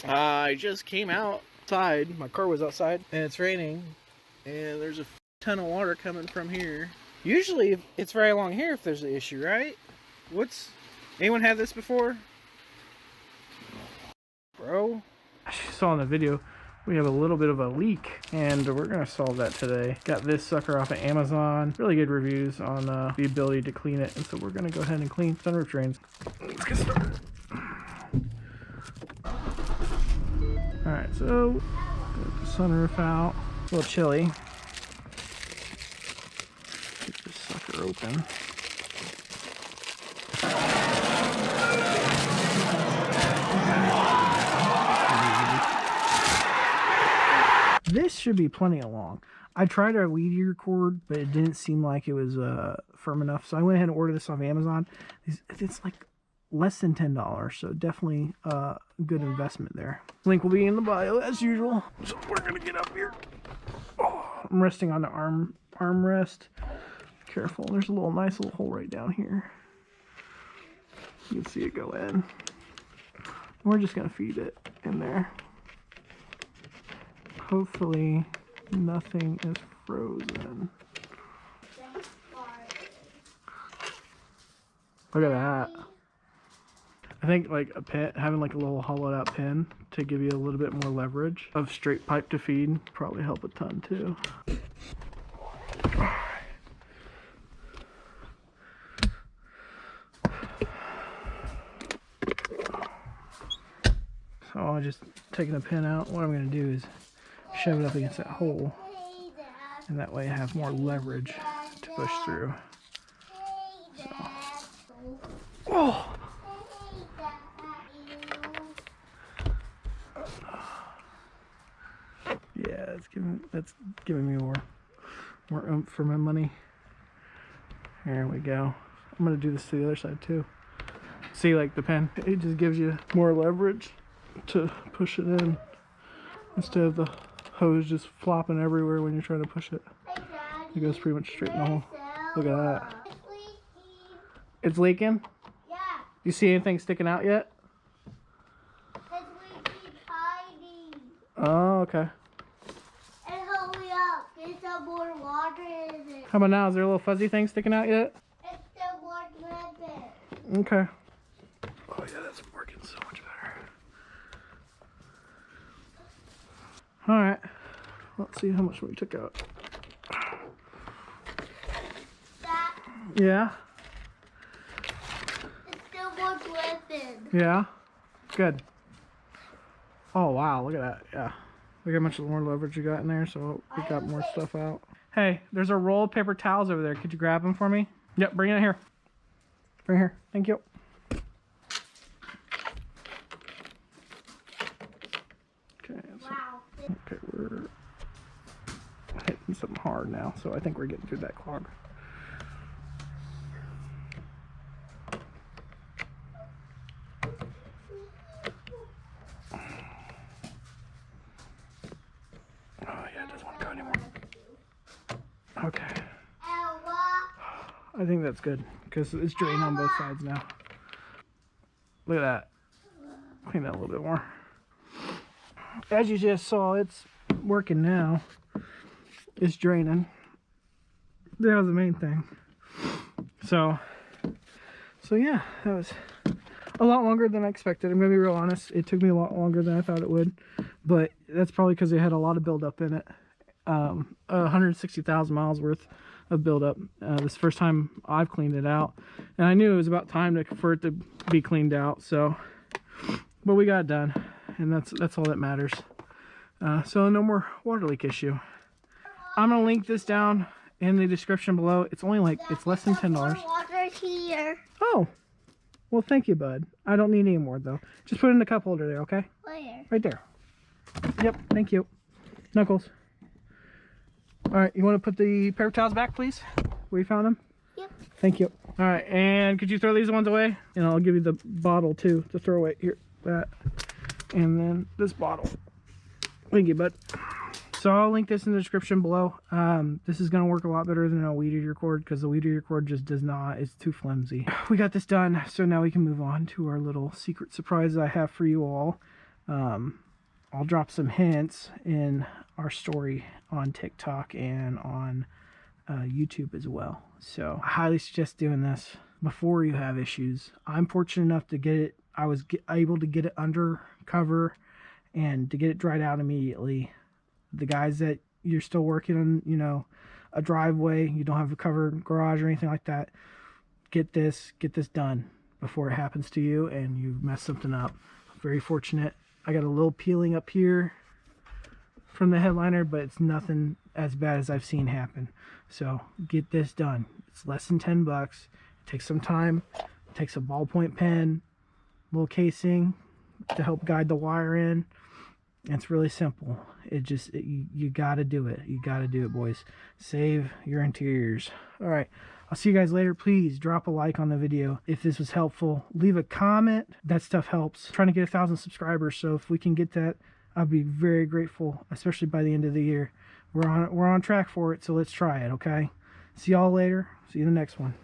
I just came outside. My car was outside and it's raining and there's a ton of water coming from here. Usually it's very long here if there's an issue, right? Anyone had this before? Bro? As you saw in the video, we have a little bit of a leak and we're gonna solve that today. Got this sucker off of Amazon. Really good reviews on the ability to clean it, and so we're gonna go ahead and clean sunroof drains. Let's get started. Alright, so get the sunroof out. A little chilly. Get this sucker open. This should be plenty of long. I tried a weedier cord, but it didn't seem like it was firm enough, so I went ahead and ordered this off Amazon. It's like less than $10, so definitely a good investment there. Link will be in the bio as usual. So we're gonna get up here. Oh, I'm resting on the armrest. Careful, there's a nice little hole right down here. You can see it go in. We're just gonna feed it in there. Hopefully nothing is frozen. Look at that. I think like a pin, having like a little hollowed out pin to give you a little bit more leverage of straight pipe to feed probably help a ton too. So I'm just taking the pin out. What I'm going to do is shove it up against that hole, and that way I have more leverage to push through. So. Oh! Yeah, that's giving me more oomph for my money. There we go. I'm gonna do this to the other side too. See, like the pen, it just gives you more leverage to push it in instead of the hose just flopping everywhere when you're trying to push it. It goes pretty much straight in the hole. Look at that. It's leaking? Yeah. You see anything sticking out yet? It's leaking tiny. Oh, okay. And hurry up. There's some more water in it. How about now? Is there a little fuzzy thing sticking out yet? It's still more dripping. Okay. Oh yeah, that's working so much better. Alright. Let's see how much we took out. That, Yeah? it's still more dripping. Yeah? Good. Oh wow, look at that. Yeah. Look how much more leverage you got in there, so we got more stuff out. Hey, there's a roll of paper towels over there. Could you grab them for me? Yep, bring it here. Bring it here. Thank you. Okay, so, Wow. okay, we're hitting something hard now, so I think we're getting through that clog. Oh yeah, it doesn't want to go anymore. Okay. I think that's good because it's drained on both sides now. Look at that. Clean that a little bit more. As you just saw, it's working now. It's draining. That was the main thing. So yeah, that was a lot longer than I expected. I'm gonna be real honest. It took me a lot longer than I thought it would, but that's probably because it had a lot of buildup in it. 160,000 miles worth of buildup. This is the first time I've cleaned it out, and I knew it was about time for it to be cleaned out. So, but we got it done, and that's all that matters. So no more water leak issue. I'm gonna link this down in the description below. It's only like, it's less than $10. Water here. Oh, well, thank you, bud. I don't need any more though. Just put it in the cup holder there, okay? Where? Right there. Yep, thank you. Knuckles. All right, you want to put the paper towels back, please? Where you found them? Yep. Thank you. All right, and could you throw these ones away? And I'll give you the bottle too to throw away. Here, that. And then this bottle. Thank you, bud. So I'll link this in the description below. This is going to work a lot better than a weed eater cord because the weed eater cord just does not. It's too flimsy. We got this done, so now we can move on to our little secret surprise I have for you all. I'll drop some hints in our story on TikTok and on YouTube as well. So I highly suggest doing this before you have issues. I'm fortunate enough to get it. I was able to get it under cover and to get it dried out immediately. The guys that you're still working on, you know, a driveway, you don't have a covered garage or anything like that, get this done before it happens to you and you mess something up. I'm very fortunate. I got a little peeling up here from the headliner, but it's nothing as bad as I've seen happen. So get this done. It's less than 10 bucks. It takes some time. It takes a ballpoint pen, little casing to help guide the wire in. It's really simple. You gotta do it. You gotta do it, boys. Save your interiors. All right, I'll see you guys later. Please drop a like on the video if this was helpful. Leave a comment. That stuff helps. I'm trying to get 1,000 subscribers, so if we can get that, I'll be very grateful, especially by the end of the year. We're on track for it, so let's try it, okay? See y'all later. See you in the next one.